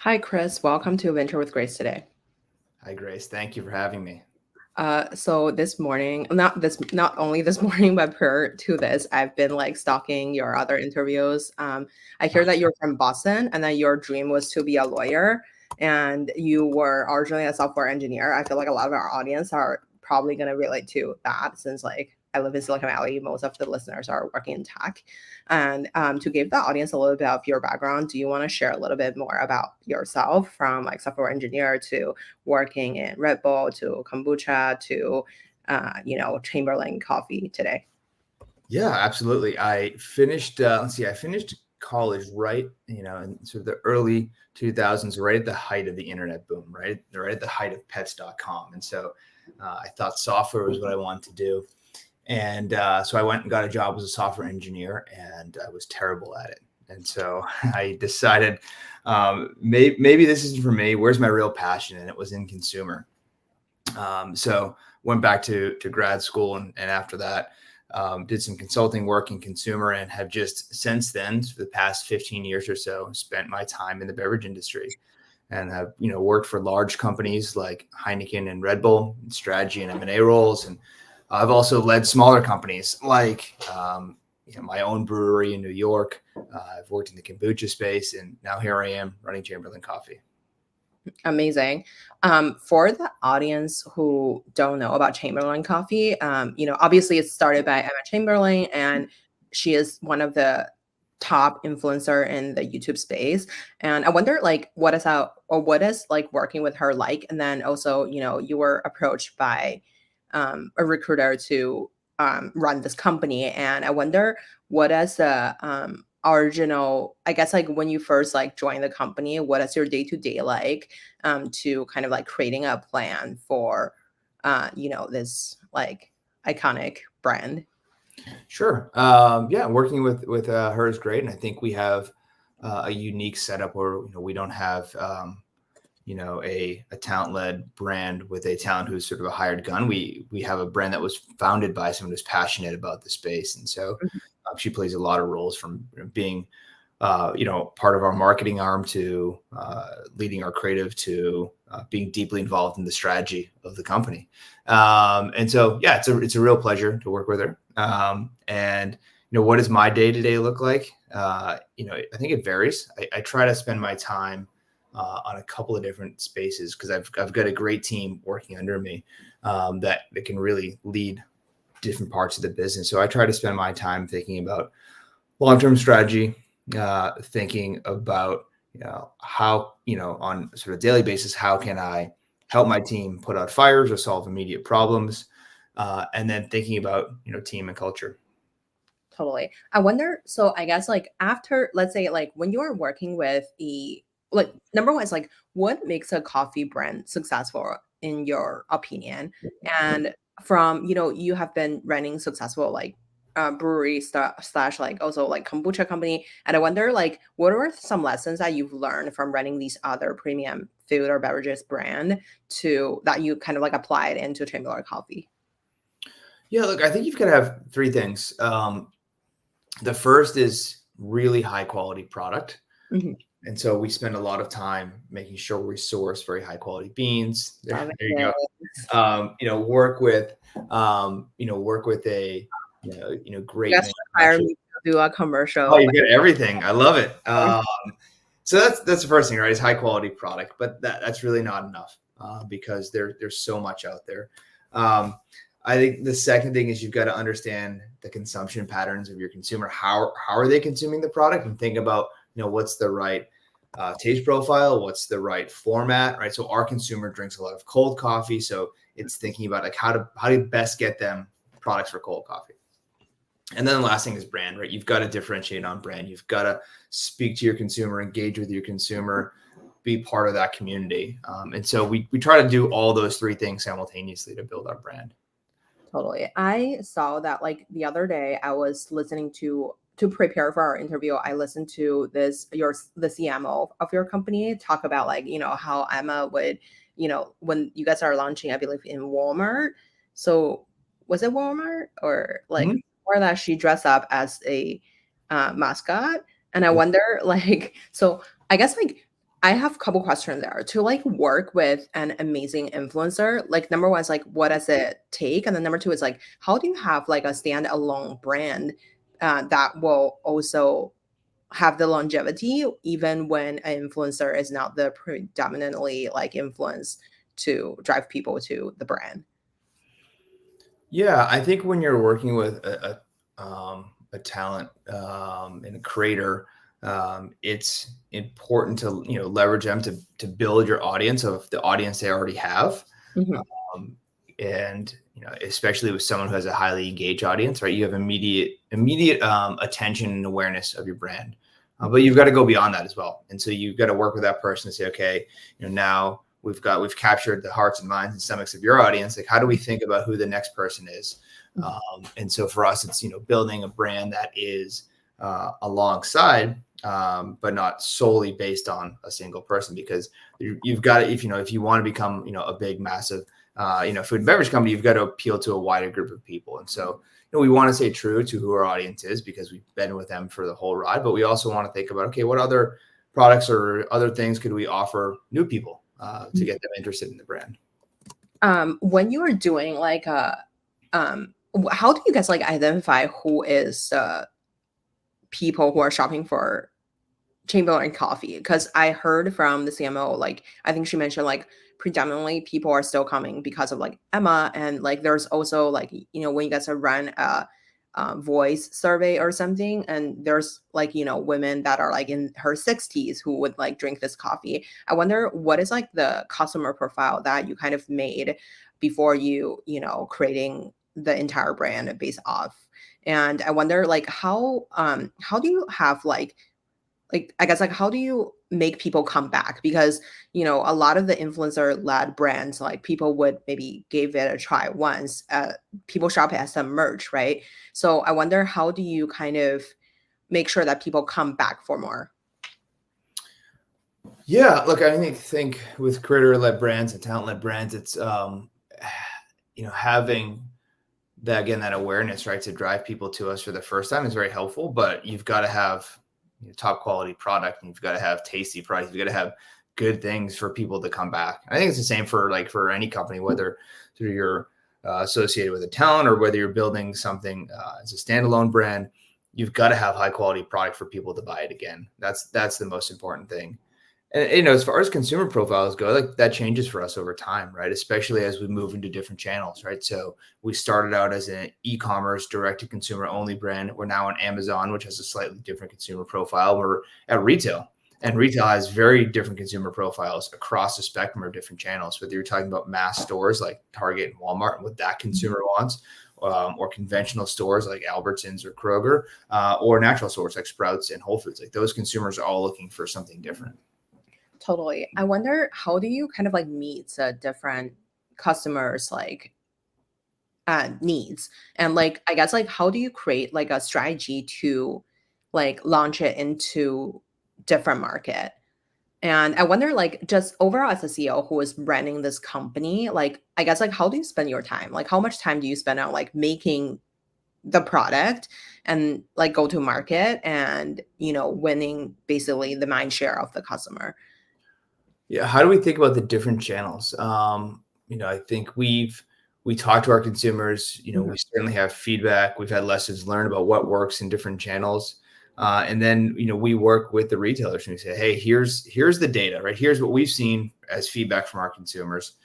Hi, Chris. Welcome to Venture with Grace today. Hi, Grace. Thank you for having me. So this morning, not only this morning, but prior to this, I've been like stalking your other interviews. I hear that you're from Boston and that your dream was to be a lawyer, and you were originally a software engineer. I feel like a lot of our audience are probably going to relate to that since like I live in Silicon Valley, most of the listeners are working in tech. And to give the audience a little bit of your background, do you want to share a little bit more about yourself from like software engineer to working in Red Bull to kombucha to, Chamberlain Coffee today? Yeah, absolutely. I finished college right, in sort of the early 2000s, right at the height of the internet boom, right at the height of pets.com. And so I thought software was what I wanted to do. And so I went and got a job as a software engineer, and I was terrible at it. And so I decided maybe this isn't for me. Where's my real passion? And it was in consumer. So went back to grad school, and after that, did some consulting work in consumer, and have just since then, for the past 15 years or so, spent my time in the beverage industry, and have worked for large companies like Heineken and Red Bull, in strategy and M&A roles, and I've also led smaller companies like my own brewery in New York. I've worked in the kombucha space, and now here I am running Chamberlain Coffee. Amazing. For the audience who don't know about Chamberlain Coffee, obviously it's started by Emma Chamberlain, and she is one of the top influencer in the YouTube space. And I wonder, like, what is like working with her like? And then also, you were approached by a recruiter to run this company, and I wonder what is the original, I guess, like when you first like joined the company, what is your day-to-day like to kind of like creating a plan for this like iconic brand? Sure. Yeah, working with her is great, and I think we have a unique setup where we don't have a talent led brand with a talent who's sort of a hired gun. We have a brand that was founded by someone who's passionate about the space, and so she plays a lot of roles, from being part of our marketing arm to leading our creative to being deeply involved in the strategy of the company. And so, yeah, it's a real pleasure to work with her. And what does my day to day look like? I think it varies. I try to spend my time on a couple of different spaces, because I've got a great team working under me that can really lead different parts of the business. So I try to spend my time thinking about long-term strategy, thinking about how on sort of daily basis, how can I help my team put out fires or solve immediate problems, and then thinking about team and culture. Totally. I wonder, so I guess like after, let's say like when you are working with like number one is like what makes a coffee brand successful in your opinion? And from, you have been running successful like brewery slash like also like kombucha company. And I wonder like what are some lessons that you've learned from running these other premium food or beverages brand to that you kind of like applied into Chamberlain Coffee? Yeah, look, I think you've got to have three things. The first is really high quality product. Mhm. And so we spend a lot of time making sure we source very high quality beans. Love There you it. go. Work with a You great guys should hire manufacturer. me to do a Oh, commercial. you get everything. I love it. So that's the first thing, right? Is high quality product, but that's really not enough because there's so much out there. Um, I think the second thing is you've got to understand the consumption patterns of your consumer. How are they consuming the product, and think about what's the right taste profile, what's the right format, right? So our consumer drinks a lot of cold coffee, so it's thinking about like how to best get them products for cold coffee. And then the last thing is brand, right? You've got to differentiate on brand. You've got to speak to your consumer, engage with your consumer, be part of that community. And so we try to do all those three things simultaneously to build our brand. Totally. I saw that like the other day I was listening to prepare for our interview. I listened to the CMO of your company talk about like, how Emma would, when you guys are launching, I believe in Walmart. So was it Walmart or like Mhm. or that she dressed up as a mascot? And I Yeah. wonder like so I guess like I have a couple questions there. To like work with an amazing influencer, like number one is like what does it take? And then number two is like how do you have like a standalone brand that will also have the longevity even when an influencer is not the predominantly like influence to drive people to the brand. Yeah, I think when you're working with a talent and a creator, it's important to leverage them to build your audience of the audience they already have, Mhm. um, and especially with someone who has a highly engaged audience, right? You have immediate attention and awareness of your brand, but you've got to go beyond that as well. And so you've got to work with that person and say, okay, now we've captured the hearts and minds and stomachs of your audience. Like, how do we think about who the next person is? And so for us, it's building a brand that is alongside, but not solely based on a single person, because you've got to, if you want to become a big massive food and beverage company, you've got to appeal to a wider group of people. And so we want to stay true to who our audience is because we've been with them for the whole ride, but we also want to think about, okay, what other products or other things could we offer new people to get them interested in the brand? When you are doing like how do you guys like identify who is people who are shopping for Chamberlain Coffee? Because I heard from the CMO, like I think she mentioned like predominantly people are still coming because of like Emma, and like there's also like when you guys run a voice survey or something, and there's like women that are like in her 60s who would like drink this coffee. I wonder what is like the customer profile that you kind of made before creating the entire brand based off. And I wonder like how do you have like I guess like how do you make people come back? Because a lot of the influencer led brands, like people would maybe give it a try once, people shop it as some merch, right? So I wonder how do you kind of make sure that people come back for more. Yeah, look, I think with creator-led brands and talent-led brands, it's having that awareness, right, to drive people to us for the first time is very helpful. But you've got to have top quality product, and you've got to have tasty price. You've got to have good things for people to come back. I think it's the same for any company, whether you're associated with a talent or whether you're building something as a standalone brand. You've got to have high quality product for people to buy it again. That's the most important thing. And as far as consumer profiles go, like that changes for us over time, right? Especially as we move into different channels, right? So we started out as an e-commerce direct to consumer only brand. We're now on Amazon, which has a slightly different consumer profile. We're at retail, and retail has very different consumer profiles across the spectrum of different channels. Whether you're talking about mass stores like Target and Walmart and what that consumer wants, or conventional stores like Albertsons or Kroger, or natural stores like Sprouts and Whole Foods. Like those consumers are all looking for something different. Totally. I wonder how do you kind of like meet different customers like needs, and like I guess like how do you create like a strategy to like launch it into different market. And I wonder, like, just overall as a CEO who is running this company, like, I guess, like, how do you spend your time? Like, how much time do you spend on like making the product and like go to market and winning basically the mind share of the customer? Yeah, how do we think about the different channels? I think we talk to our consumers. Mhm. We certainly have feedback. We've had lessons learned about what works in different channels, and then we work with the retailers and we say, hey, here's the data, right? Here's what we've seen as feedback from our consumers.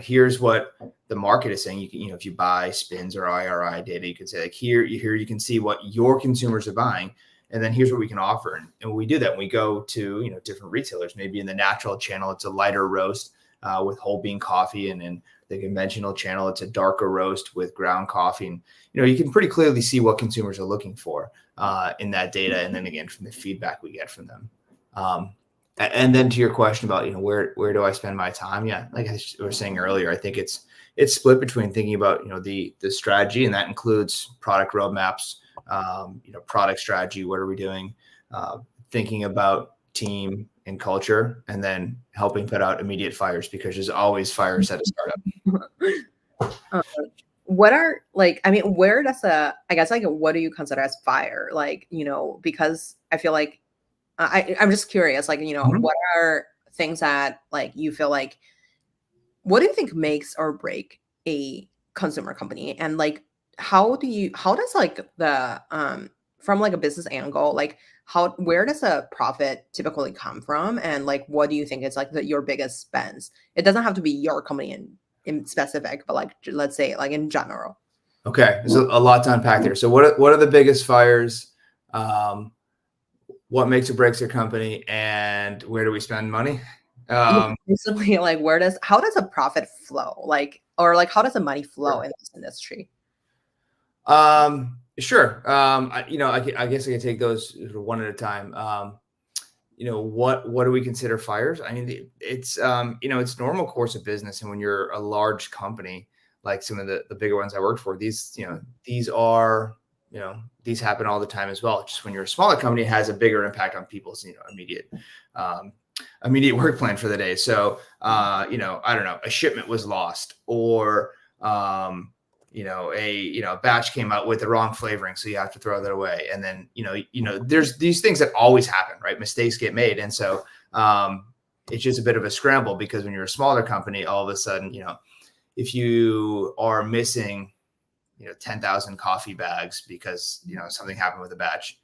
Here's what the market is saying. You can, if you buy spins or IRI data, you could say like here you can see what your consumers are buying. And then here's what we can offer. And when we do that, we go to different retailers. Maybe in the natural channel, it's a lighter roast with whole bean coffee, and in the conventional channel, it's a darker roast with ground coffee. And you can pretty clearly see what consumers are looking for in that data. And then again, from the feedback we get from them. And then to your question about where do I spend my time? Yeah, like I was saying earlier, I think it's split between thinking about the strategy, and that includes product roadmaps, product strategy, what are we doing, thinking about team and culture, and then helping put out immediate fires, because there's always fires at a startup. Um, what are like, I mean, where does I guess like what do you consider as fire? Like, because I feel like I'm just curious, like, Mhm. what are things that like you feel like, what do you think makes or break a consumer company? And like, how does like the from like a business angle, like where does a profit typically come from? And like, what do you think is like your biggest spends? It doesn't have to be your company in specific, but like, let's say like in general. Okay, there's a lot to unpack there. So what are the biggest fires? What makes or breaks your company, and where do we spend money? Yeah, basically, like how does a profit flow? Like, or like how does the money flow in this industry? Sure. I guess I can take those sort of one at a time. What do we consider fires? I mean, it's it's normal course of business, and when you're a large company like some of the bigger ones I worked for, these are these happen all the time as well. Just when you're a smaller company, it has a bigger impact on people's um, immediate work plan for the day. So I don't know, a shipment was lost, or a batch came out with the wrong flavoring, so you have to throw that away. And then there's these things that always happen, right? Mistakes get made, and so it's just a bit of a scramble, because when you're a smaller company, all of a sudden if you are missing 10,000 coffee bags because something happened with a batch,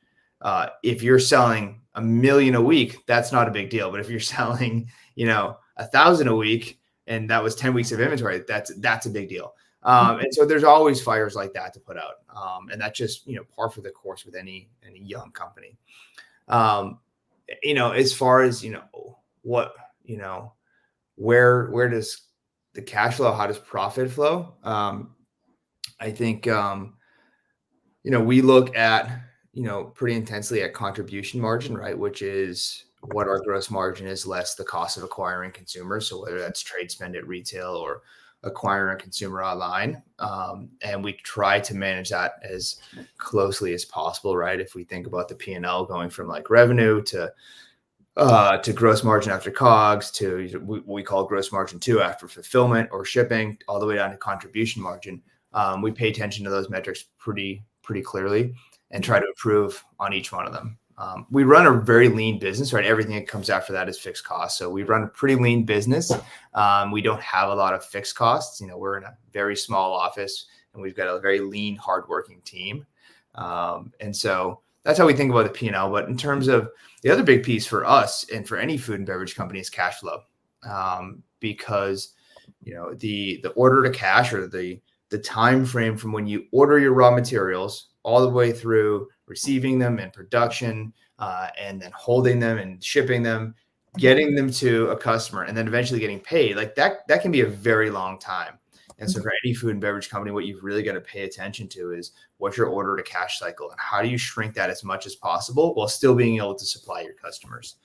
if you're selling 1 million a week, that's not a big deal. But if you're selling 1,000 a week, and that was 10 weeks of inventory, that's a big deal. And so there's always fires like that to put out. And that's just, par for the course with any young company. As far as, what, where does the cash flow, how does profit flow? I think, we look at, pretty intensely at contribution margin, right? Which is what our gross margin is less the cost of acquiring consumers. So whether that's trade spend at retail or acquiring a consumer online. And we try to manage that as closely as possible, right? If we think about the P&L going from like revenue to gross margin after COGS to what we call gross margin 2 after fulfillment or shipping, all the way down to contribution margin. We pay attention to those metrics pretty clearly and try to improve on each one of them. We run a very lean business, right? Everything that comes after that is fixed costs. So we run a pretty lean business. We don't have a lot of fixed costs. We're in a very small office, and we've got a very lean, hardworking team. And so that's how we think about the P&L. But in terms of the other big piece for us and for any food and beverage company is cash flow, because the order to cash, or the time frame from when you order your raw materials all the way through receiving them in production, and then holding them and shipping them, getting them to a customer, and then eventually getting paid, like that can be a very long time. And so for any food and beverage company, what you've really got to pay attention to is what's your order to cash cycle, and how do you shrink that as much as possible while still being able to supply your customers?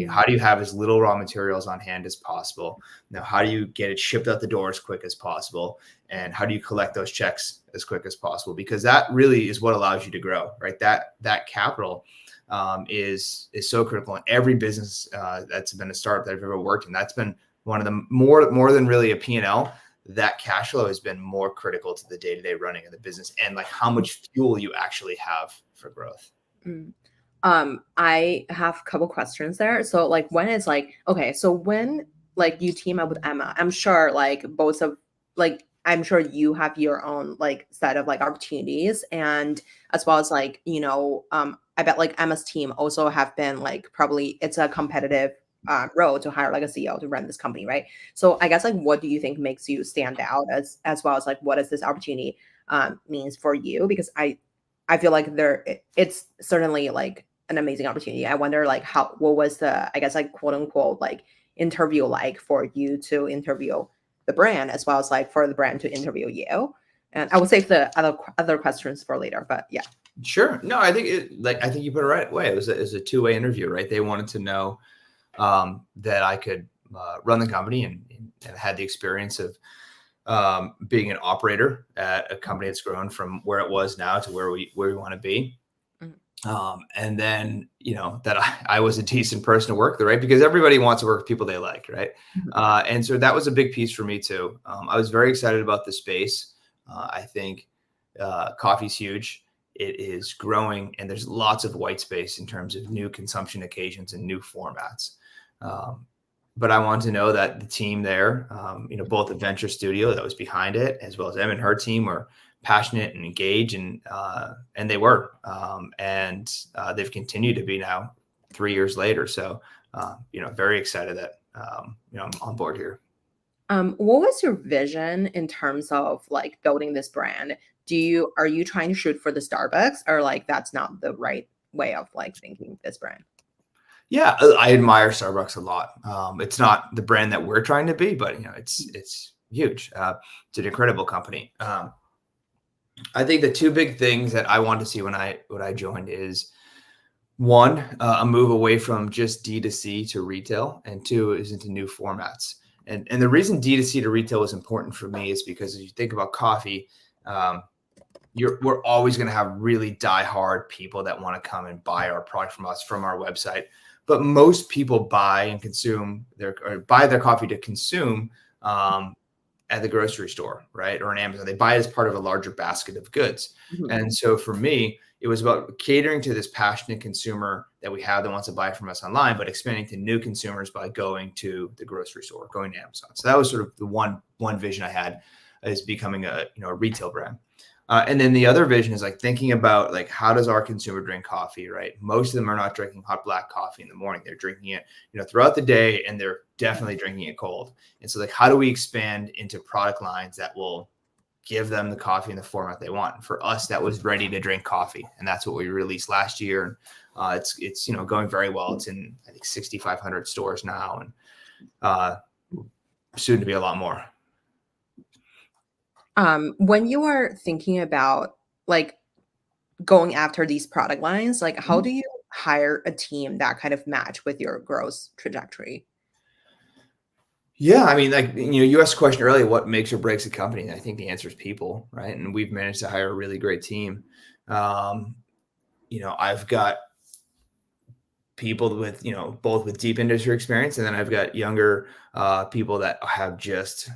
How do you have as little raw materials on hand as possible? Now, how do you get it shipped out the door as quick as possible? And how do you collect those checks as quick as possible? Because that really is what allows you to grow, right? That capital is so critical in every business that's been a startup that I've ever worked in. That's been one of the more than really a P&L. That cash flow has been more critical to the day-to-day running of the business, and like how much fuel you actually have for growth. I have a couple questions there. So like when it's like, okay, so when like you team up with Emma, I'm sure like I'm sure you have your own like set of like opportunities, and as well as like, I bet like Emma's team also have been like, probably it's a competitive role to hire like a CEO to run this company, right? So I guess like, what do you think makes you stand out, as well as like, what does this opportunity means for you? Because I feel like it's certainly like an amazing opportunity. I wonder like what was the, I guess like, quote unquote, like interview like for you to interview the brand, as well as like for the brand to interview you. And I will save the other questions for later, but yeah. Sure. No, I think you put it right away. It was a two-way interview, right? They wanted to know that I could run the company and had the experience of being an operator at a company that's grown from where it was now to where we want to be. And then, that I was a decent person to work there, right? Because everybody wants to work with people they like, right? And so that was a big piece for me too. I was very excited about the space. I think coffee's huge. It is growing, and there's lots of white space in terms of new consumption occasions and new formats. but I want to know that the team there, both the venture studio that was behind it, as well as Em and her team, were passionate and engaged, and they were, and they've continued to be now 3 years later. So, very excited that I'm on board here. What was your vision in terms of like building this brand? Are you trying to shoot for the Starbucks, or like that's not the right way of like thinking this brand? Yeah, I admire Starbucks a lot. It's not the brand that we're trying to be, but it's huge. It's an incredible company. I think the two big things that I wanted to see when I joined is one, a move away from just D2C to retail, and two is into new formats. And the reason D2C to retail is important for me is because if you think about coffee, um, we're always going to have really diehard people that want to come and buy our product from us from our website. But most people buy their coffee to consume at the grocery store, right? Or on Amazon. They buy it as part of a larger basket of goods. Mhm. And so for me, it was about catering to this passionate consumer that we have that wants to buy from us online, but expanding to new consumers by going to the grocery store, going to Amazon. So that was sort of the one vision I had, is becoming a retail brand. And then the other vision is like thinking about like, how does our consumer drink coffee, right? Most of them are not drinking hot black coffee in the morning. They're drinking it, throughout the day, and they're definitely drinking it cold. And so like, how do we expand into product lines that will give them the coffee in the format they want? And for us, that was ready to drink coffee. And that's what we released last year. And it's going very well. It's in, I think, 6,500 stores now, and soon to be a lot more. When you are thinking about like going after these product lines, like how do you hire a team that kind of match with your growth trajectory? Yeah, I mean, like, you asked a question earlier, what makes or breaks a company? And I think the answer is people, right? And we've managed to hire a really great team. Um, I've got people with, both with deep industry experience, and then I've got younger people that are just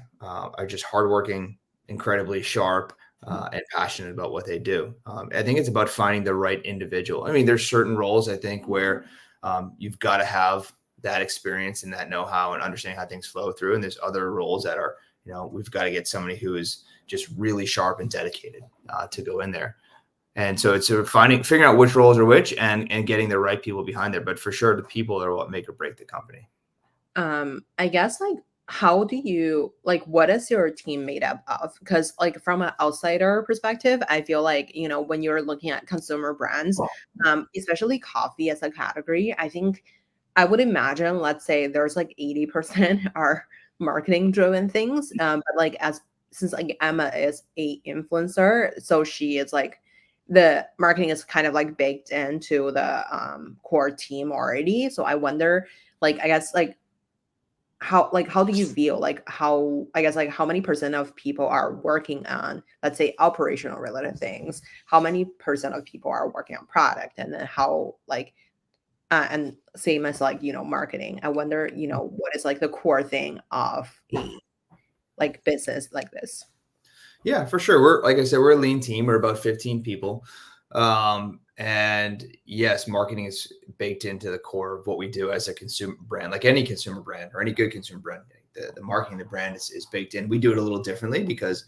hardworking, incredibly sharp, and passionate about what they do. I think it's about finding the right individual. I mean, there's certain roles I think where you've got to have that experience and that know-how and understanding how things flow through. And there's other roles that are, we've got to get somebody who is just really sharp and dedicated to go in there. And so it's sort of figuring out which roles are which, and getting the right people behind there. But for sure, the people are what make or break the company. I guess like how do you like what is your team made up of? Because like from an outsider perspective, I feel like, when you're looking at consumer brands, especially coffee as a category, I think I would imagine, let's say there's like 80% are marketing driven things. But like since like Emma is a influencer, so she is like the marketing is kind of like baked into the core team already. So I wonder, like, I guess like how do you feel like how I guess like how many percent of people are working on, let's say, operational related things, how many percent of people are working on product, and then how like and same as like marketing. I wonder what is like the core thing of a like business like this. Yeah, for sure. Like I said, we're a lean team. We're about 15 people. And yes, marketing is baked into the core of what we do as a consumer brand, like any consumer brand or any good consumer brand. The marketing, the brand is baked in. We do it a little differently because,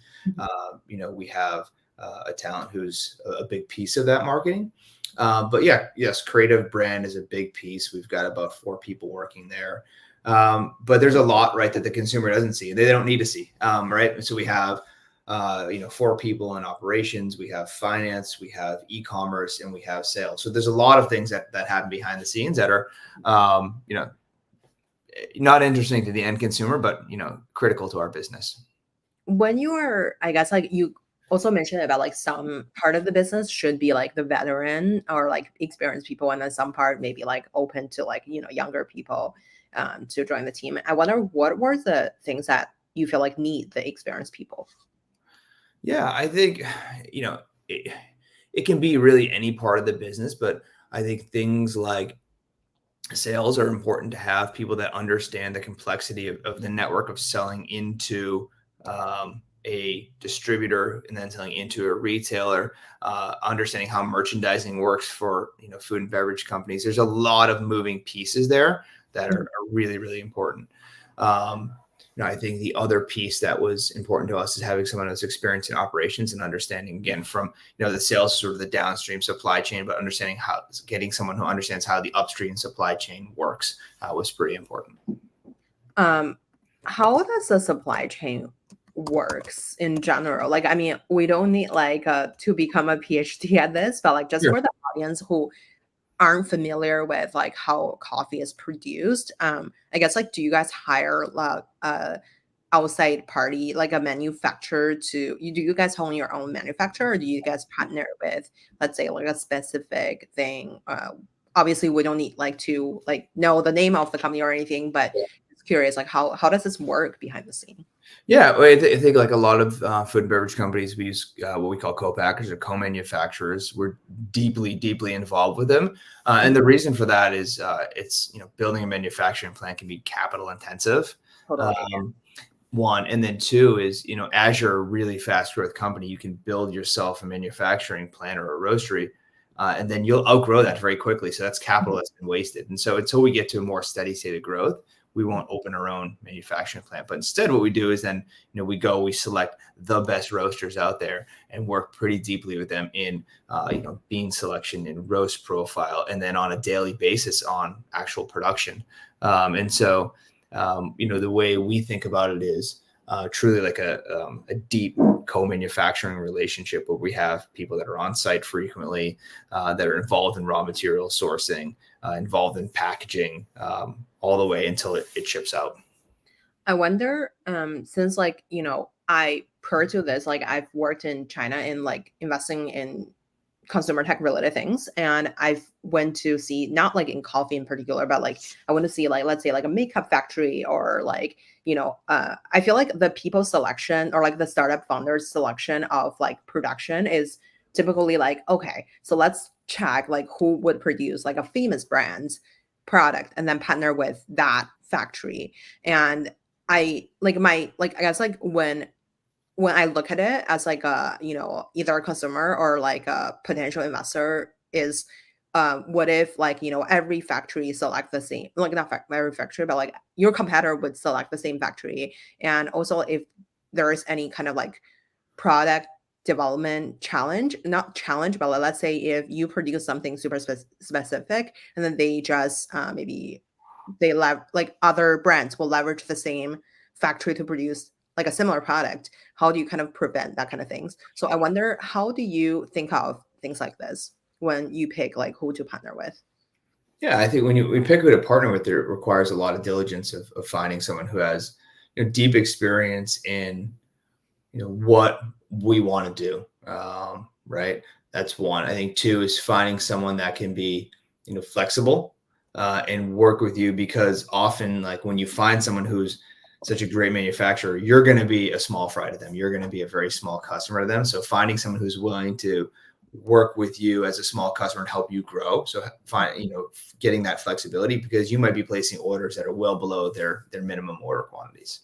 we have a talent who's a big piece of that marketing. But yeah, yes, creative brand is a big piece. We've got about 4 people working there. But there's a lot, right, that the consumer doesn't see. They don't need to see, right? So we have 4 people in operations, we have finance, we have e-commerce, and we have sales. So there's a lot of things that happen behind the scenes that are, not interesting to the end consumer, but, critical to our business. When you are, I guess like you also mentioned about like some part of the business should be like the veteran or like experienced people, and then some part maybe like open to like younger people to join the team. I wonder what were the things that you feel like need the experienced people. Yeah, I think, it can be really any part of the business, but I think things like sales are important to have people that understand the complexity of the network of selling into a distributor and then selling into a retailer, understanding how merchandising works for food and beverage companies. There's a lot of moving pieces there that are really, really important. I think the other piece that was important to us is having someone who's experienced in operations and understanding, again, from the sales, sort of the downstream supply chain, but understanding how, getting someone who understands how the upstream supply chain works was pretty important. How does the supply chain works in general? Like, I mean, we don't need like to become a PhD at this, but like just Sure. for the audience who aren't familiar with like how coffee is produced, I guess like do you guys hire like outside party like a manufacturer do you guys own your own manufacturer, or do you guys partner with, let's say, like a specific thing? Obviously we don't need like to like know the name of the company or anything, but just curious, like how does this work behind the scene? Yeah, well, I think like a lot of food and beverage companies, we use what we call co-packers or co-manufacturers. We're deeply, deeply involved with them, and the reason for that is it's building a manufacturing plant can be capital intensive. Totally. One, and then two is as you're a really fast growth company, you can build yourself a manufacturing plant or a roastery, and then you'll outgrow that very quickly. So that's capital that's been wasted. And so until we get to a more steady state of growth, we won't open our own manufacturing plant. But instead, what we do is then, we select the best roasters out there and work pretty deeply with them in, bean selection and roast profile, and then on a daily basis on actual production. And so, the way we think about it is truly like a deep co-manufacturing relationship where we have people that are on site frequently, that are involved in raw material sourcing, involved in packaging, all the way until it ships out. I wonder, since like, I prior to this, like I've worked in China in like investing in consumer tech related things, and I've went to see, not like in coffee in particular, but like I went to see like, let's say like a makeup factory, or like I feel like the people selection or like the startup founders selection of like production is typically like, okay, so let's check like who would produce like a famous brand's product and then partner with that factory. And I like I guess like when I look at it as like a, either a consumer or like a potential investor is, what if like, every factory select the same, like not every factory, but like your competitor would select the same factory. And also if there is any kind of like product development challenge, not challenge, but like, let's say if you produce something super specific and then they just maybe like other brands will leverage the same factory to produce like a similar product, how do you kind of prevent that kind of things? So I wonder, how do you think of things like this when you pick like who to partner with? Yeah, I think when we pick who to partner with, it requires a lot of diligence of finding someone who has deep experience in what we want to do. Right. That's one. I think two is finding someone that can be flexible and work with you, because often like when you find someone who's such a great manufacturer, you're going to be a small fry to them. You're going to be a very small customer to them. So finding someone who's willing to work with you as a small customer and help you grow. So getting that flexibility, because you might be placing orders that are well below their minimum order quantities.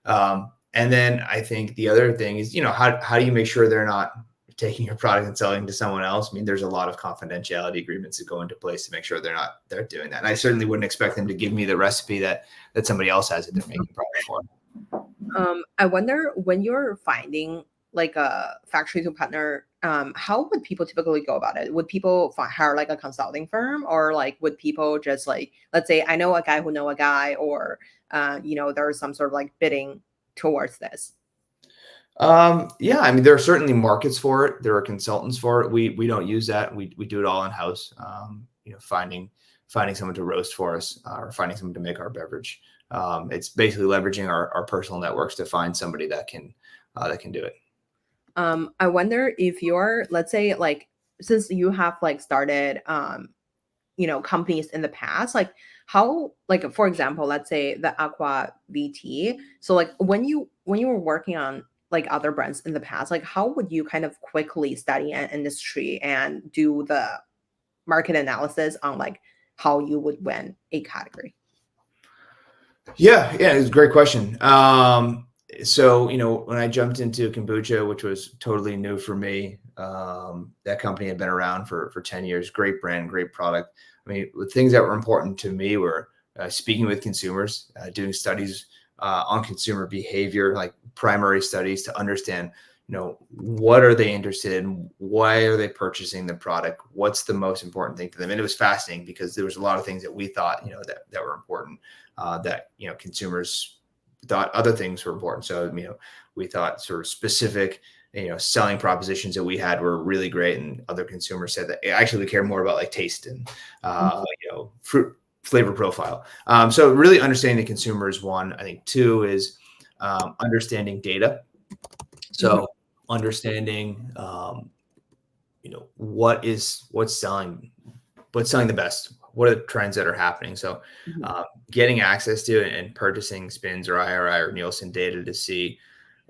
And then I think the other thing is, how do you make sure they're not taking your product and selling to someone else? I mean, there's a lot of confidentiality agreements that go into place to make sure they're doing that. And I certainly wouldn't expect them to give me the recipe that somebody else has that they're making product for. I wonder, when you're finding like a factory to partner, how would people typically go about it? Would people hire like a consulting firm, or like would people just like, let's say I know a guy who know a guy, or there's some sort of like bidding towards this? Yeah, I mean, there are certainly markets for it. There are consultants for it. We don't use that. We do it all in house. Finding someone to roast for us, or finding someone to make our beverage. It's basically leveraging our personal networks to find somebody that can do it. I wonder if you're, let's say, like, since you have like started, companies in the past, like how, like, for example, let's say the Aqua VT. So like when you were working on like other brands in the past, like how would you kind of quickly study an industry and do the market analysis on like how you would win a category? Yeah, it's a great question. So, when I jumped into kombucha, which was totally new for me, that company had been around for 10 years, great brand, great product. I mean, the things that were important to me were speaking with consumers, doing studies on consumer behavior, like primary studies to understand, what are they interested in? Why are they purchasing the product? What's the most important thing to them? And it was fascinating because there was a lot of things that we thought, that were important, that, consumers thought other things were important. So, we thought sort of specific, selling propositions that we had were really great. And other consumers said that actually we care more about like taste and, fruit flavor profile. So really understanding the consumer is one. I think two is understanding data. So understanding, what's selling the best, what are the trends that are happening. So getting access to and purchasing Spins or IRI or Nielsen data to see,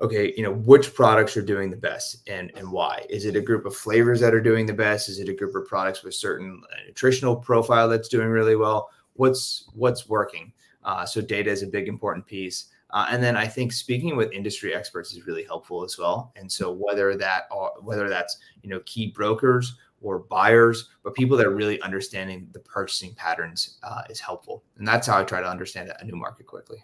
okay, which products are doing the best and why. Is it a group of flavors that are doing the best? Is it a group of products with certain nutritional profile that's doing really well? What's working? So data is a big important piece. And then I think speaking with industry experts is really helpful as well. And so whether that's key brokers or buyers, but people that are really understanding the purchasing patterns is helpful. And that's how I try to understand a new market quickly.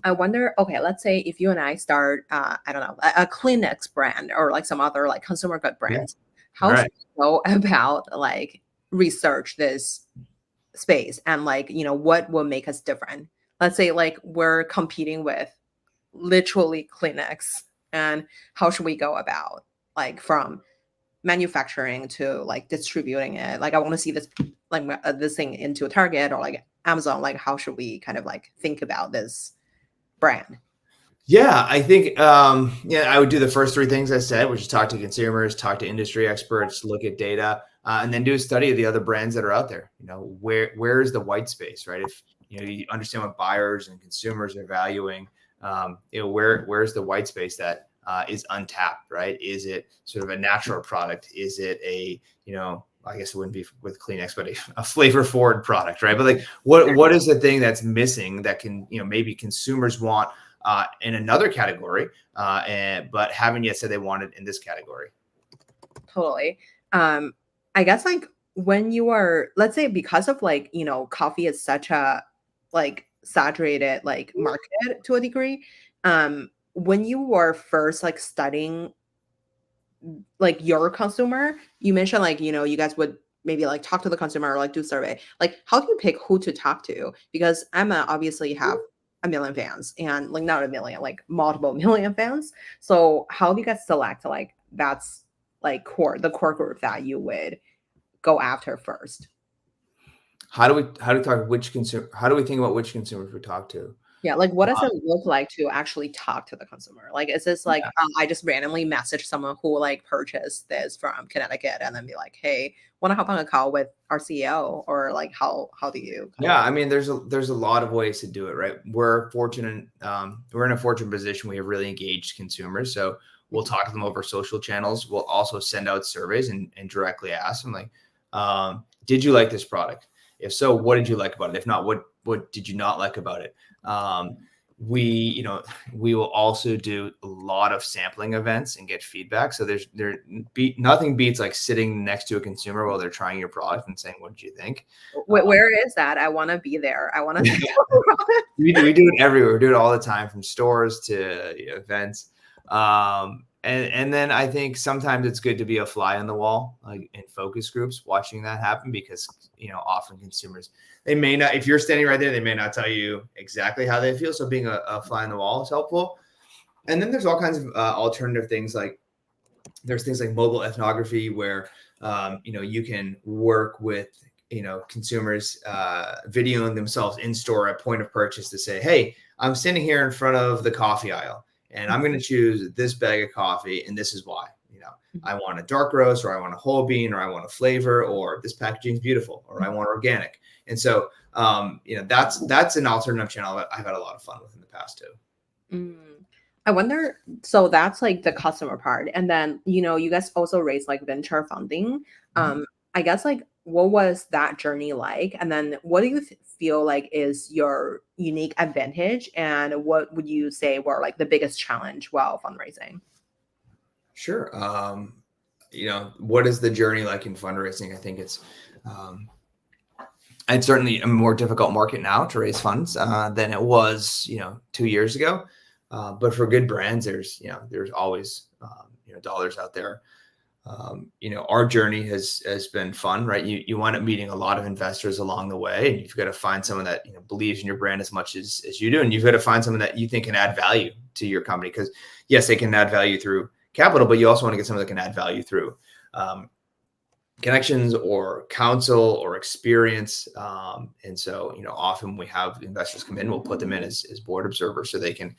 I wonder, okay, let's say if you and I start, I don't know, a Kleenex brand or like some other like consumer good brands, how should we go about like research this space and like, what will make us different? Let's say like we're competing with literally Kleenex, and how should we go about like from manufacturing to like distributing it? Like I want to see this like this thing into Target or like Amazon. Like how should we kind of like think about this brand? Yeah, I think I would do the first three things I said, which is talk to consumers, talk to industry experts, look at data, and then do a study of the other brands that are out there. Where is the white space, right? If you understand what buyers and consumers are valuing, where's the white space that is untapped, right? Is it sort of a natural product? Is it a I guess it wouldn't be with Kleenex, but a flavor forward product, right? But like, what is the thing that's missing that can maybe consumers want in another category, but haven't yet said they want it in this category? Totally. I guess like when you are, let's say because of like, coffee is such a like saturated like market to a degree. When you were first like studying like your consumer, you mentioned like, you guys would maybe like talk to the consumer or like do survey. Like how do you pick who to talk to? Because Emma obviously have a million fans and like not a million, like multiple million fans. So how do you guys select like that's like the core group that you would go after first? How do we talk which consumer? How do we think about which consumers we talk to? Yeah, like what does it look like to actually talk to the consumer? Like, is this like I just randomly message someone who like purchased this from Connecticut and then be like, hey, want to hop on a call with our CEO? Or like how do you I mean, there's a lot of ways to do it, right? We're fortunate, we're in a fortunate position. We have really engaged consumers. So we'll talk to them over social channels. We'll also send out surveys and directly ask them like, did you like this product? If so, what did you like about it? If not, what did you not like about it? We will also do a lot of sampling events and get feedback. So nothing beats like sitting next to a consumer while they're trying your product and saying, what did you think? Where is that? I want to be there. I want to. we do it everywhere. We do it all the time, from stores to events. And then I think sometimes it's good to be a fly on the wall, like in focus groups, watching that happen, because often consumers, they may not, if you're standing right there, they may not tell you exactly how they feel. So being a fly on the wall is helpful. And then there's all kinds of alternative things, like there's things like mobile ethnography where you can work with consumers videoing themselves in store at point of purchase to say, hey, I'm standing here in front of the coffee aisle and I'm going to choose this bag of coffee, and this is why. I want a dark roast, or I want a whole bean, or I want a flavor, or this packaging is beautiful, or I want organic. And so, that's an alternative channel that I've had a lot of fun with in the past too. I wonder, so that's like the customer part. And then, you guys also raise like venture funding. I guess like, what was that journey like? And then what do you feel like is your unique advantage? And what would you say were like the biggest challenge while fundraising? Sure. What is the journey like in fundraising? I think it's it's certainly a more difficult market now to raise funds than it was, 2 years ago. But for good brands, there's always dollars out there. Our journey has been fun, right? You wind up meeting a lot of investors along the way, and you've got to find someone that believes in your brand as much as you do, and you've got to find someone that you think can add value to your company. Because yes, they can add value through capital, but you also want to get someone that can add value through connections or counsel or experience. And so, often we have investors come in, we'll put them in as board observers so they can,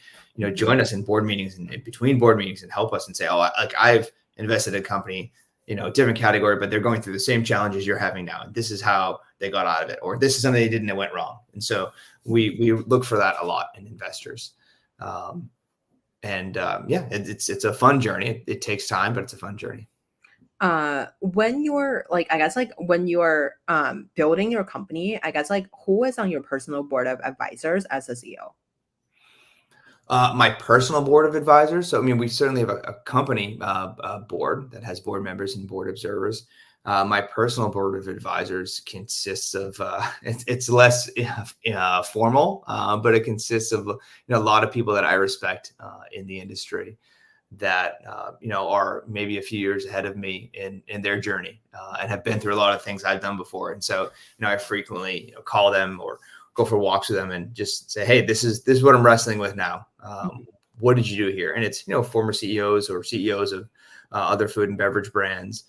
join us in board meetings and in between board meetings and help us and say, oh, I've invested in a company, different category, but they're going through the same challenges you're having now. And this is how they got out of it, or this is something they did and it went wrong. And so we look for that a lot in investors. It's a fun journey. It takes time, but it's a fun journey. When you're like, I guess like when you're building your company, I guess like who is on your personal board of advisors as a CEO? My personal board of advisors. So, I mean, we certainly have a company board that has board members and board observers. My personal board of advisors consists of it's less formal, but it consists of a lot of people that I respect in the industry that are maybe a few years ahead of me in their journey and have been through a lot of things I've done before. And so I frequently call them or go for walks with them and just say, hey, this is what I'm wrestling with now. What did you do here? And it's former CEOs or CEOs of other food and beverage brands.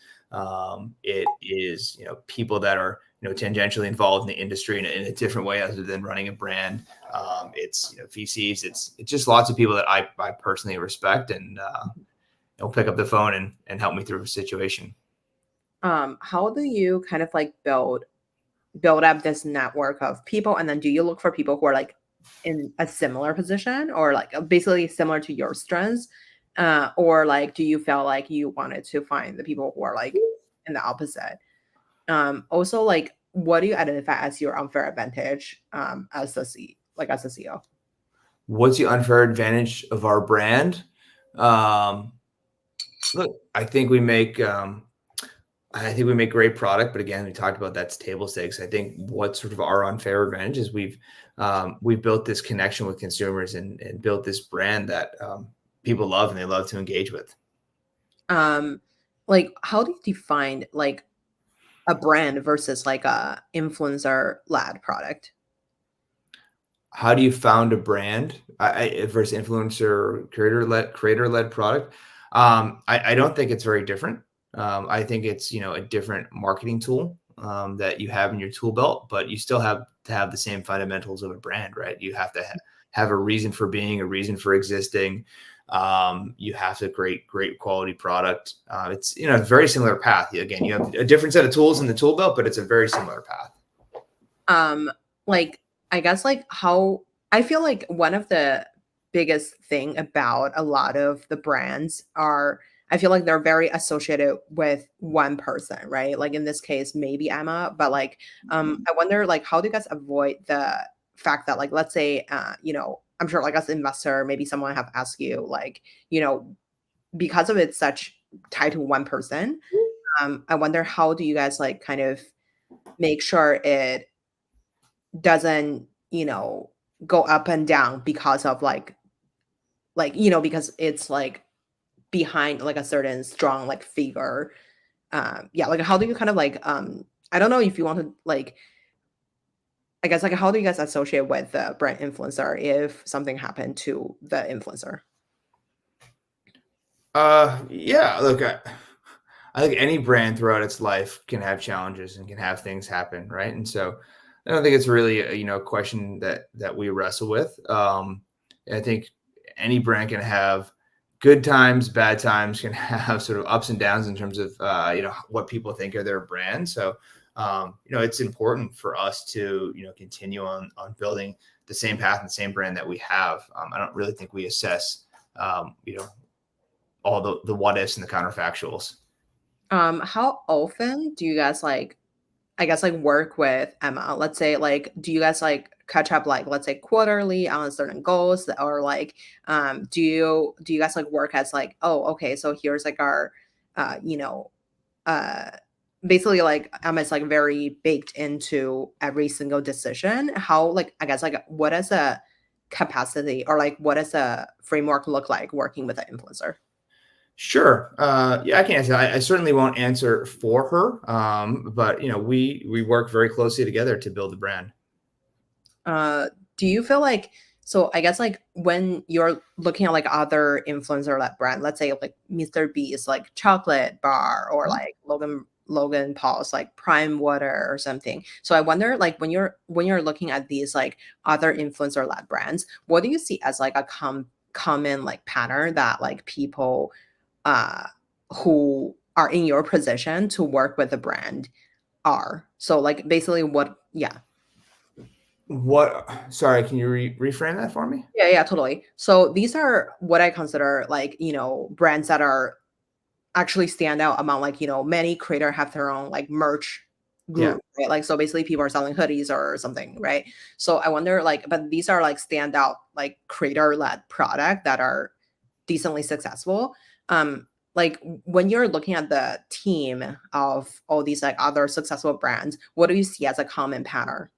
It is people that are tangentially involved in the industry in a different way other than running a brand. It's VCs. It's just lots of people that I personally respect and pick up the phone and help me through a situation. How do you kind of like build up this network of people, and then do you look for people who are like in a similar position or like basically similar to your strengths, or like do you feel like you wanted to find the people who are like in the opposite? Also, like, what do you identify as your unfair advantage as a CEO? What's the unfair advantage of our brand? Look, I think we make great product, but again, we talked about that's table stakes. I think what sort of our unfair advantage is we've built this connection with consumers and built this brand that people love and they love to engage with. Like, how do you define like a brand versus like a influencer led product? How do you found a brand versus influencer creator led product? I don't think it's very different. I think it's a different marketing tool that you have in your tool belt, but you still have to have the same fundamentals of a brand, right? You have to have a reason for being, a reason for existing. You have to great quality product. It's a very similar path. Again, you have a different set of tools in the tool belt, but it's a very similar path. Like, I guess like how I feel like one of the biggest thing about a lot of the brands are, I feel like they're very associated with one person, right? Like in this case, maybe Emma, but like I wonder like how do you guys avoid the fact that like let's say I'm sure like as an investor, maybe someone have asked you like, because of it's such tied to one person, I wonder how do you guys like kind of make sure it doesn't, go up and down because of because it's like behind like a certain strong like figure. Yeah, like how do you kind of like I don't know if you want to like I guess like how do you guys associate with the brand influencer if something happened to the influencer? Yeah, look, I think any brand throughout its life can have challenges and can have things happen, right? And so I don't think it's really a question that we wrestle with. I think any brand can have good times, bad times, can have sort of ups and downs in terms of what people think of their brand. So it's important for us to continue on building the same path and the same brand that we have. I don't really think we assess all the what ifs and the counterfactuals. How often do you guys like I guess like work with Emma? Let's say like do you guys like catch up like let's say quarterly on certain goals or like do you guys like work as like oh okay so here's like our uh you know uh basically like Emma's like very baked into every single decision. How like I guess like what is a capacity or like what does a framework look like working with an influencer? Sure. Yeah, I can answer. I certainly won't answer for her, but we work very closely together to build the brand. Do you feel like so I guess like when you're looking at like other influencer like brand, let's say like Mr. Beast like chocolate bar or like Logan Paul's like prime water or something. So I wonder like when you're looking at these like other influencer led brands, what do you see as like a common like pattern that like people uh who are in your position to work with the brand are? So like basically what yeah. What? Sorry, can you reframe that for me? Yeah, yeah, totally. So these are what I consider like, brands that are actually stand out among like, many creator have their own like merch Yeah. group, right? Like so basically people are selling hoodies or something, right? So I wonder like, but these are like standout like creator-led product that are decently successful. Like when you're looking at the team of all these like other successful brands, what do you see as a common pattern?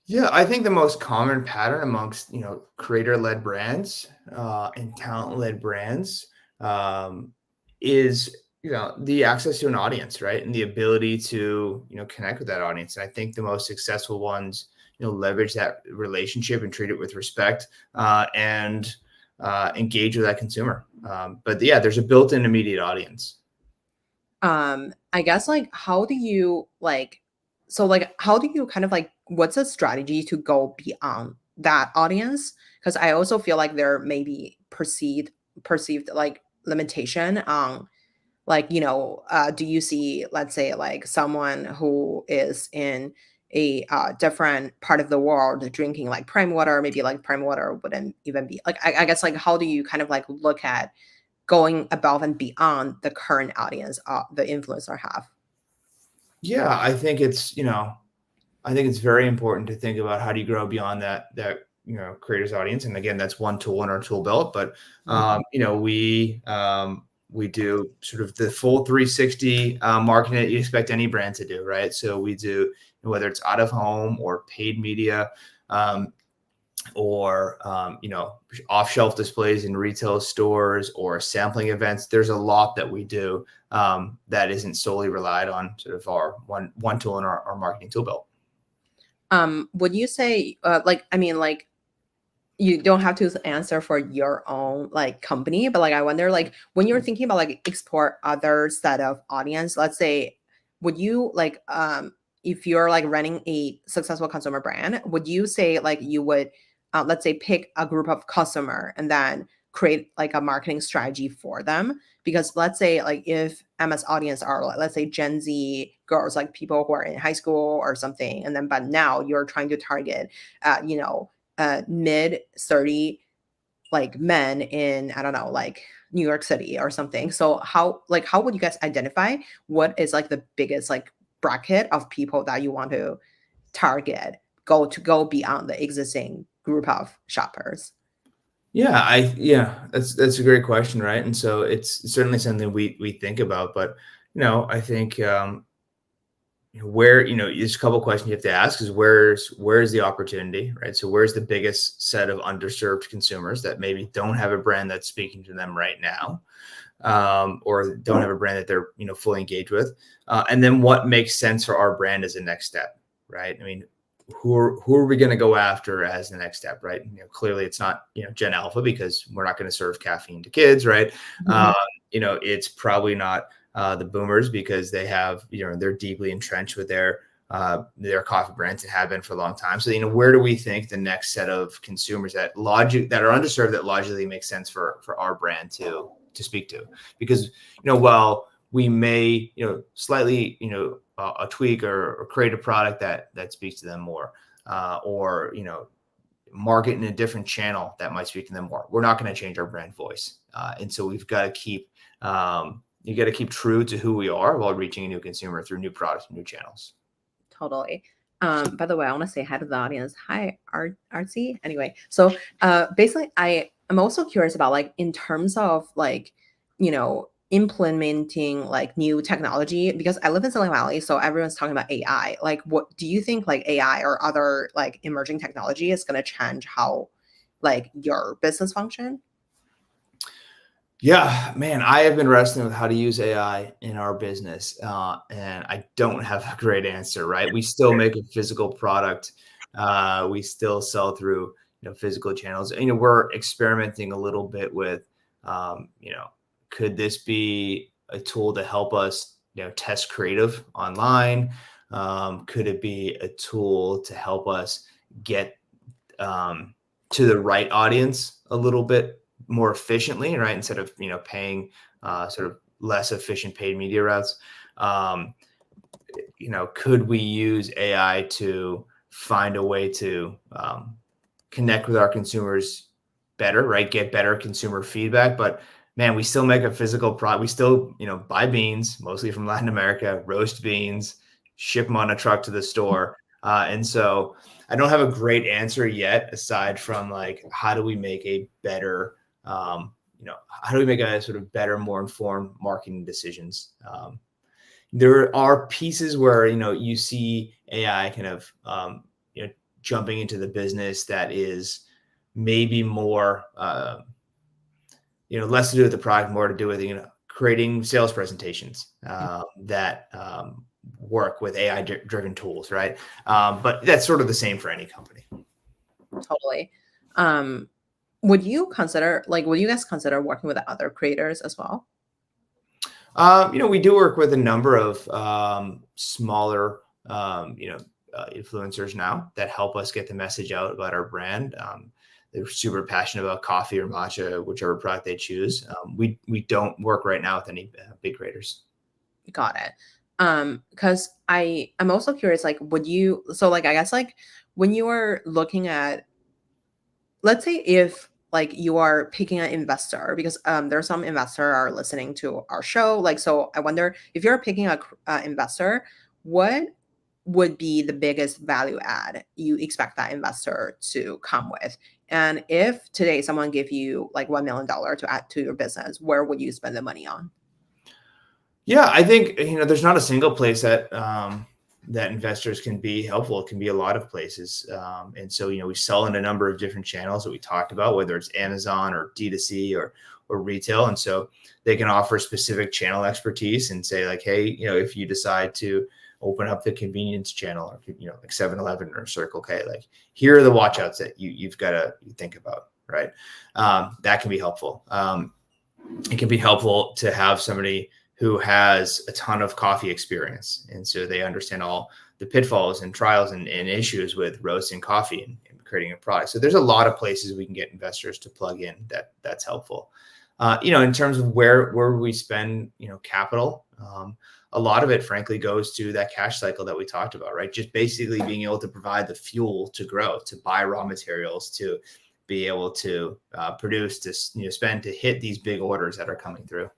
Yeah, I think the most common pattern amongst creator-led brands and talent-led brands um, is the access to an audience, right, and the ability to connect with that audience. And I think the most successful ones leverage that relationship and treat it with respect and engage with that consumer. But yeah, there's a built-in immediate audience. I guess like how do you like so like how do you kind of like what's a strategy to go beyond that audience? Because I also feel like there may be perceived like limitation on like do you see let's say like someone who is in a different part of the world drinking like prime water, maybe like prime water wouldn't even be like I guess like how do you kind of like look at going above and beyond the current audience the influencer have? Yeah, I think it's very important to think about how do you grow beyond that creators audience. And again, that's one tool in our tool belt. But Mhm. we do sort of the full 360 marketing that you expect any brand to do, right? So we do whether it's out of home or paid media, um, or off shelf displays in retail stores or sampling events. There's a lot that we do that isn't solely relied on sort of our one tool in our marketing tool belt. Would you say like I mean like you don't have to answer for your own like company, but like I wonder like when you're thinking about like explore other set of audience, let's say would you like if you're like running a successful consumer brand, would you say like you would let's say pick a group of customer and then create like a marketing strategy for them? Because let's say like if Emma's audience are like let's say Gen Z girls, like people who are in high school or something, and then but now you're trying to target mid 30 like men in I don't know like New York City or something. So how would you guys identify what is like the biggest like bracket of people that you want to target go beyond the existing group of shoppers? Yeah, that's a great question, right? And so it's certainly something we think about, but I think where there's a couple questions you have to ask is where's the opportunity, right? So where's the biggest set of underserved consumers that maybe don't have a brand that's speaking to them right now, or don't have a brand that they're fully engaged with, and then what makes sense for our brand as a next step, right? I mean, who are we going to go after as the next step, right? Clearly it's not Gen Alpha because we're not going to serve caffeine to kids, right? Mhm. It's probably not the boomers because they have they're deeply entrenched with their coffee brands and have been for a long time. So where do we think the next set of consumers that are underserved that logically makes sense for our brand to speak to? Because while we may slightly a tweak or create a product that speaks to them more, or market in a different channel that might speak to them more, we're not going to change our brand voice. And so we've got to keep you got to keep true to who we are while reaching a new consumer through new products and new channels. Totally. By the way, I want to say hi to the audience. Hi, Artsy. Anyway, so basically, I'm also curious about like in terms of like, you know, implementing like new technology? Because I live in Silicon Valley, so everyone's talking about AI. Like, what do you think like AI or other like emerging technology is going to change how like your business function? Yeah, man, I have been wrestling with how to use AI in our business, and I don't have a great answer. Right? We still make a physical product. We still sell through physical channels. We're experimenting a little bit with, could this be a tool to help us test creative online? Could it be a tool to help us get to the right audience a little bit more efficiently, right? Instead of paying sort of less efficient paid media routes. Um, could we use AI to find a way to connect with our consumers better, right? Get better consumer feedback, but man, we still make a physical product. We still, buy beans, mostly from Latin America, roast beans, ship them on a truck to the store. And so I don't have a great answer yet, aside from like, how do we make a better, how do we make a sort of better, more informed marketing decisions? There are pieces where, you see AI kind of, jumping into the business that is maybe more, less to do with the product, more to do with, creating sales presentations that work with AI driven tools, right? But that's sort of the same for any company. Totally. Would you guys consider working with other creators as well? We do work with a number of smaller, influencers now that help us get the message out about our brand. They're super passionate about coffee or matcha, whichever product they choose. We don't work right now with any big creators. Got it. Because I'm also curious, like, I guess like when you are looking at, let's say if like you are picking an investor, because there's some investor are listening to our show, like, so I wonder if you're picking a investor, what would be the biggest value add you expect that investor to come with? And if today someone give you like $1 million to add to your business, where would you spend the money on? Yeah, I think there's not a single place that that investors can be helpful. It can be a lot of places, and so we sell in a number of different channels that we talked about, whether it's Amazon or D2C or retail, and so they can offer specific channel expertise and say like, hey, if you decide to open up the convenience channel, or like 7-Eleven or Circle K, like here are the watchouts that you've got to think about, right? That can be helpful. It can be helpful to have somebody who has a ton of coffee experience, and so they understand all the pitfalls and trials and issues with roasting coffee and creating a product. So there's a lot of places we can get investors to plug in that's helpful. In terms of where we spend capital, a lot of it frankly goes to that cash cycle that we talked about, right? Just basically being able to provide the fuel to grow, to buy raw materials, to be able to produce, to spend, to hit these big orders that are coming through.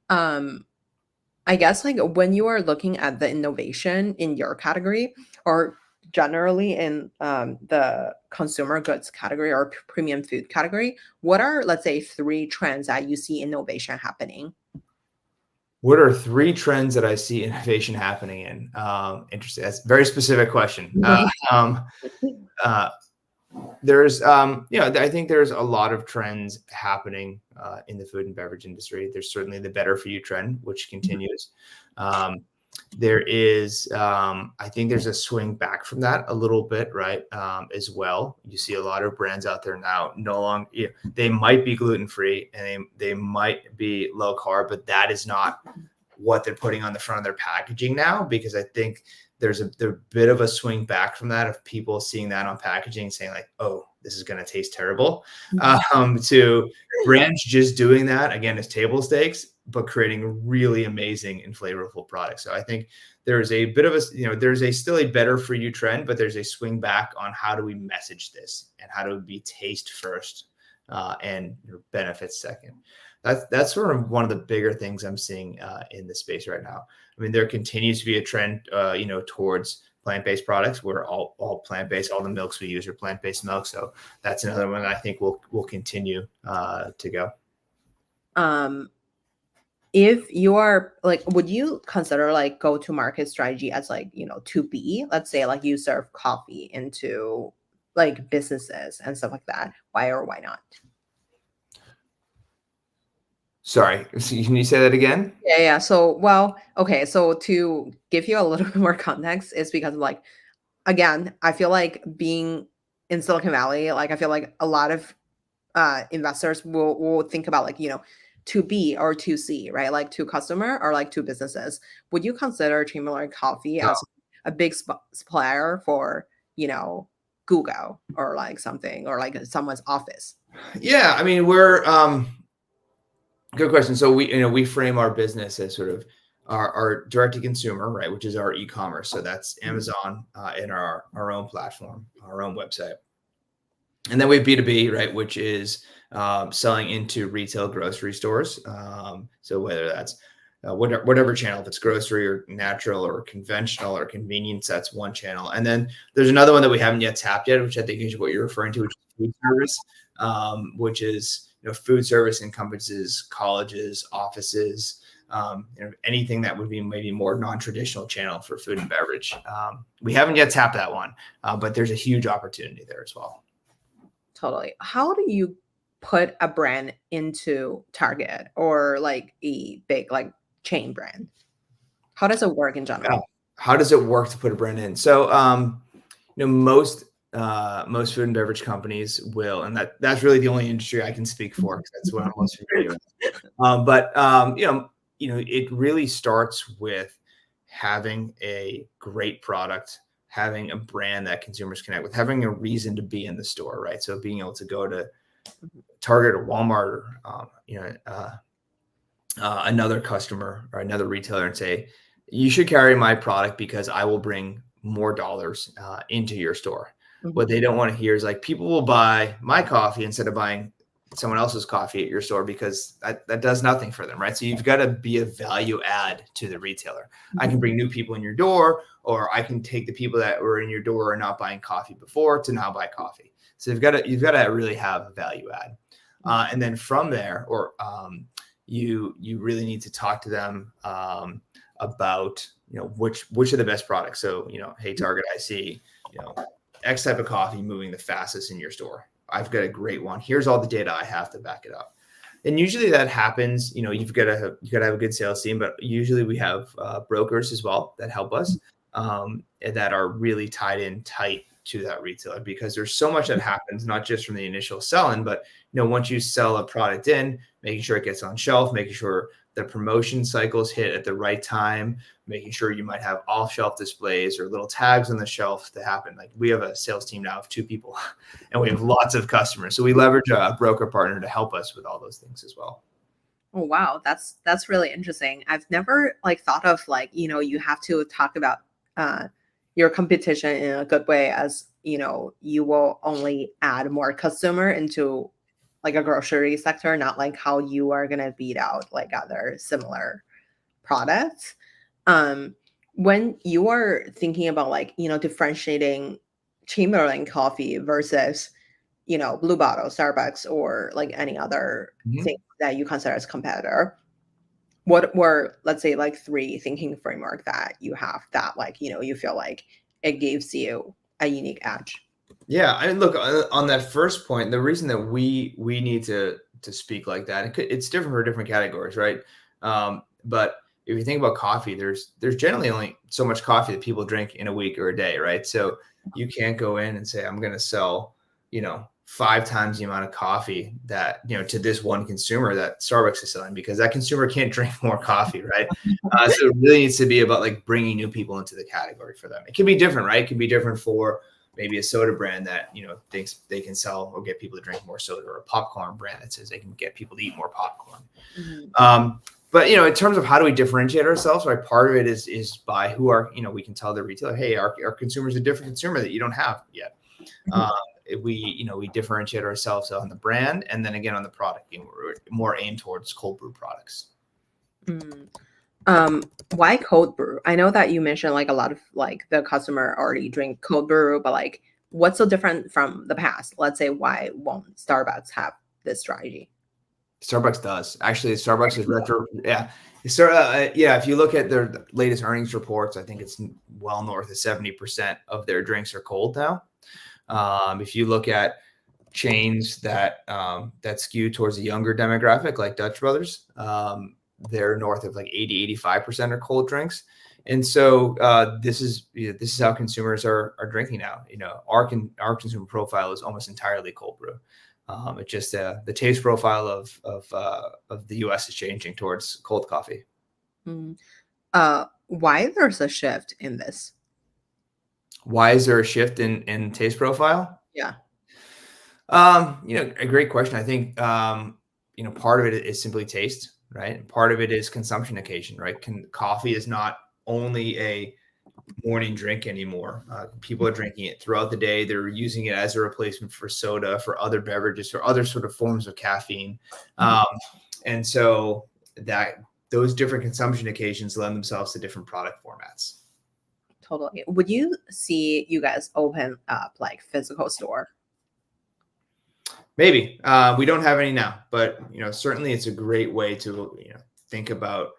I guess like when you are looking at the innovation in your category, or generally in the consumer goods category or premium food category, what are, let's say, three trends that you see innovation happening? What are three trends that I see innovation happening in? Interesting. That's a very specific question. There's, I think there's a lot of trends happening in the food and beverage industry. There's certainly the better for you trend, which continues. There is, I think there's a swing back from that a little bit, right? As well, you see a lot of brands out there now, no longer, they might be gluten-free and they might be low carb, but that is not what they're putting on the front of their packaging now, because I think there's a bit of a swing back from that, of people seeing that on packaging saying like, oh, this is going to taste terrible, to brands just doing that again as table stakes, but creating really amazing and flavorful products. So I think there's a bit of a, there's still a better for you trend, but there's a swing back on how do we message this and how do we taste first and benefits second. That's sort of one of the bigger things I'm seeing in the space right now. I mean, there continues to be a trend, towards plant-based products. We're all plant-based. All the milks we use are plant-based milk. So that's another one I think will continue to go. if you are like, would you consider like go to market strategy as like, to be, let's say like you serve coffee into like businesses and stuff like that? Why or why not? Sorry, can you say that again? Yeah. So, well, okay. So to give you a little bit more context, is because like, again, I feel like being in Silicon Valley, like I feel like a lot of investors will think about like, to B or to C, right? Like to customer or like to businesses. Would you consider Chamberlain Coffee No. as a big supplier for, you know, Google or like something or like someone's office? Yeah, I mean, we're good question. So we frame our business as sort of our direct to consumer, right, which is our e-commerce. So that's Mhm. Amazon in our own platform, our own website. And then we have B2B, right, which is selling into retail grocery stores. So whether that's whatever channel, if it's grocery or natural or conventional or convenience, that's one channel. And then there's another one that we haven't yet tapped yet, which I think is what you're referring to, which is food service, which is food service encompasses colleges, offices, anything that would be maybe more non-traditional channel for food and beverage. We haven't yet tapped that one, but there's a huge opportunity there as well. Totally. How do you put a brand into Target or like a big like chain brand? How does it work in Yeah. general? How does it work to put a brand in? So, most food and beverage companies will, and that's really the only industry I can speak for because that's what I'm most familiar with. It really starts with having a great product, having a brand that consumers connect with, having a reason to be in the store, right? So being able to go to Target or Walmart or another customer or another retailer and say, you should carry my product because I will bring more dollars into your store. What Mhm. they don't want to hear is like people will buy my coffee instead of buying someone else's coffee at your store because that does nothing for them, right? So you've got to be a value add to the retailer. I can bring new people in your door, or I can take the people that were in your door and not buying coffee before to now buy coffee. So you've got to really have a value add, and then from there, you really need to talk to them about which are the best products. So hey Target, I see X type of coffee moving the fastest in your store. I've got a great one. Here's all the data I have to back it up. And usually that happens. You've got to have a good sales team, but usually we have brokers as well that help us that are really tied in tight to that retailer because there's so much that happens, not just from the initial selling, but once you sell a product in, making sure it gets on shelf, making sure the promotion cycles hit at the right time, making sure you might have off-shelf displays or little tags on the shelf to happen. Like we have a sales team now of 2 people and we have lots of customers. So we leverage a broker partner to help us with all those things as well. Oh wow, that's really interesting. I've never like thought of like, you have to talk about uh your competition in a good way as, you will only add more customer into like a grocery sector, not like how you are gonna beat out like other similar products. Um when you are thinking about like, differentiating Chamberlain coffee versus Blue Bottle, Starbucks, or like any other Mhm. thing that you consider as competitor, what were, let's say, like three thinking framework that you have that like, you feel like it gives you a unique edge? Yeah, I mean, look on that first point. The reason that we need to speak like that, it's different for different categories, right? But if you think about coffee, there's generally only so much coffee that people drink in a week or a day, right? So you can't go in and say I'm going to sell, 5 times the amount of coffee that to this one consumer that Starbucks is selling because that consumer can't drink more coffee, right? So it really needs to be about like bringing new people into the category for them. It can be different, right? It can be different for maybe a soda brand that thinks they can sell or get people to drink more soda, or a popcorn brand that says they can get people to eat more popcorn. Mhm. Um, but in terms of how do we differentiate ourselves, right? Part of it is by who are we can tell the retailer, hey, our consumer is a different consumer that you don't have yet. Um, we differentiate ourselves on the brand, and then again on the product. We're more aimed towards cold brew products. Mm. Um, why cold brew? I know that you mentioned like a lot of like the customer already drink cold brew, but like what's so different from the past? Let's say why won't Starbucks have this strategy? Starbucks does. Actually, Starbucks is retro. Yeah. So, yeah, if you look at their latest earnings reports, I think it's well north of 70% of their drinks are cold now. If you look at chains that skew towards a younger demographic, like Dutch Brothers, they're north of like 80-85% are cold drinks. And so this is how consumers are drinking now. Our consumer profile is almost entirely cold brew. It's just the taste profile of the U.S. is changing towards cold coffee. Mm. Why there's a shift in this? Why is there a shift in taste profile? Yeah. A great question. I think part of it is simply taste, right? Part of it is consumption occasion, right? Coffee is not only a morning drink anymore. People are drinking it throughout the day. They're using it as a replacement for soda, for other beverages, for other sort of forms of caffeine. And so those different consumption occasions lend themselves to different product formats. Totally. Would you see you guys open up like physical store? Maybe. We don't have any now, but certainly it's a great way to think about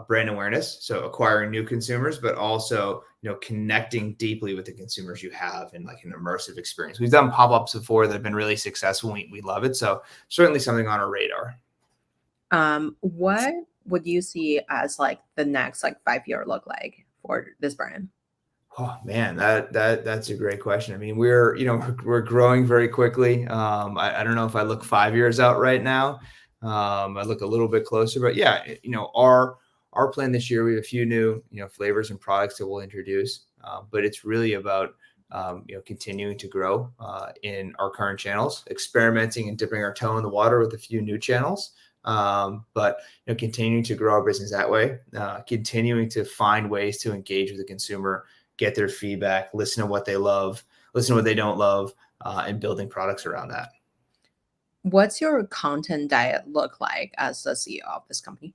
brand awareness, so acquiring new consumers, but also connecting deeply with the consumers you have in like an immersive experience. We've done pop-ups before that have been really successful. We love it, so certainly something on our radar. What would you see as like the next like 5 year look like for this brand? Oh man, that's a great question. I mean, we're growing very quickly. I don't know if I look 5 years out right now. I look a little bit closer, but yeah, our plan this year, we have a few new flavors and products that we'll introduce, but it's really about continuing to grow in our current channels, experimenting and dipping our toe in the water with a few new channels. But continuing to grow our business that way, continuing to find ways to engage with the consumer, get their feedback, listen to what they love, listen to what they don't love, and building products around that. What's your content diet look like as the CEO of this company?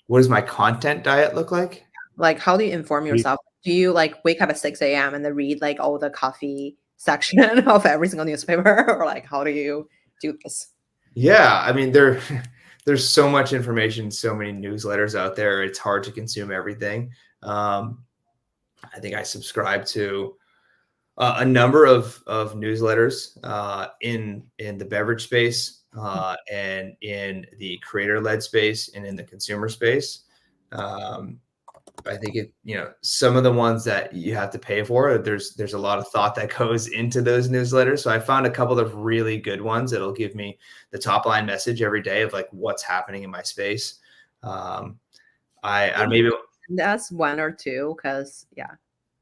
What does my content diet look like? Like, how do you inform yourself? Do you like wake up at 6 a.m. and then read like all the coffee section of every single newspaper? Or like, how do you do this? Yeah, I mean, there's so much information, so many newsletters out there. It's hard to consume everything. I think I subscribe to a number of newsletters in the beverage space and in the creator-led space and in the consumer space. I think some of the ones that you have to pay for, there's a lot of thought that goes into those newsletters. So I found a couple of really good ones that'll give me the top line message every day of like what's happening in my space. I maybe That's one or two, because yeah,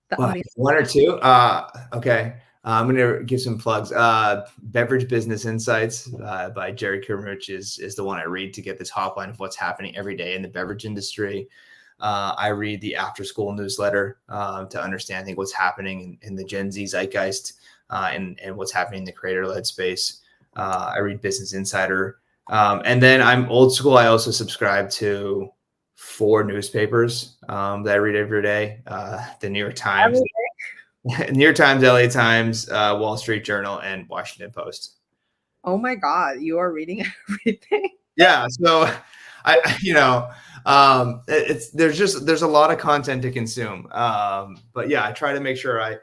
the well, audience. one or two. Okay. I'm going to give some plugs. Beverage Business Insights by Jerry Kirmuch is the one I read to get the top line of what's happening every day in the beverage industry. I read the After School newsletter to understand, I think, what's happening in the Gen Z zeitgeist and what's happening in the creator-led space. I read Business Insider. And then I'm old school. I also subscribe to 4 newspapers that I read every day. The New York Times, New York Times, LA Times, Wall Street Journal, and Washington Post. Oh my God, you are reading everything. Yeah. So there's a lot of content to consume. But yeah, I try to make sure I,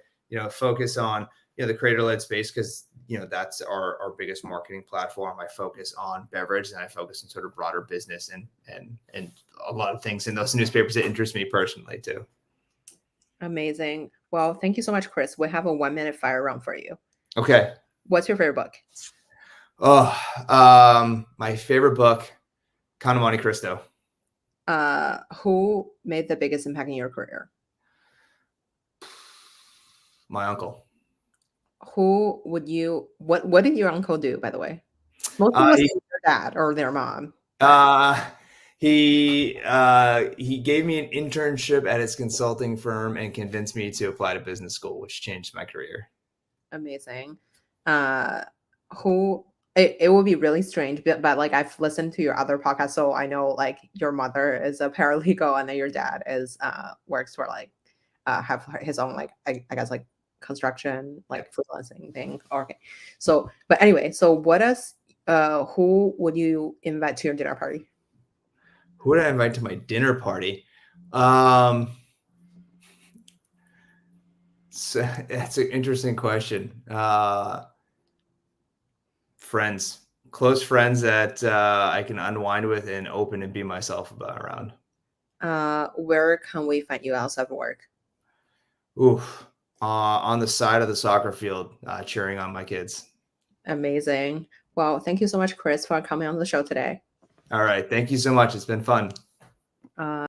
focus on, the creator-led space because, that's our biggest marketing platform. I focus on beverage and I focus on sort of broader business and a lot of things in those newspapers that interest me personally too. Amazing. Well, thank you so much, Chris. We have a 1-minute fire round for you. Okay. What's your favorite book? Oh, my favorite book, Count of Monte Cristo. Who made the biggest impact in your career? My uncle. Who would you? What did your uncle do, by the way? Most people say their dad or their mom. He gave me an internship at his consulting firm and convinced me to apply to business school, which changed my career. Amazing. Who? It will be really strange, but like I've listened to your other podcast, so I know like your mother is a paralegal and then your dad is works for like have his own like I guess like construction like freelancing thing. Okay, so but anyway, so what does Who would you invite to your dinner party? Who would I invite to my dinner party? Um, so that's an interesting question. Friends, close friends that I can unwind with and open and be myself about around. Where can we find you outside of work? Oof. On the side of the soccer field, cheering on my kids. Amazing. Well, thank you so much, Chris, for coming on the show today. All right. Thank you so much. It's been fun. Uh,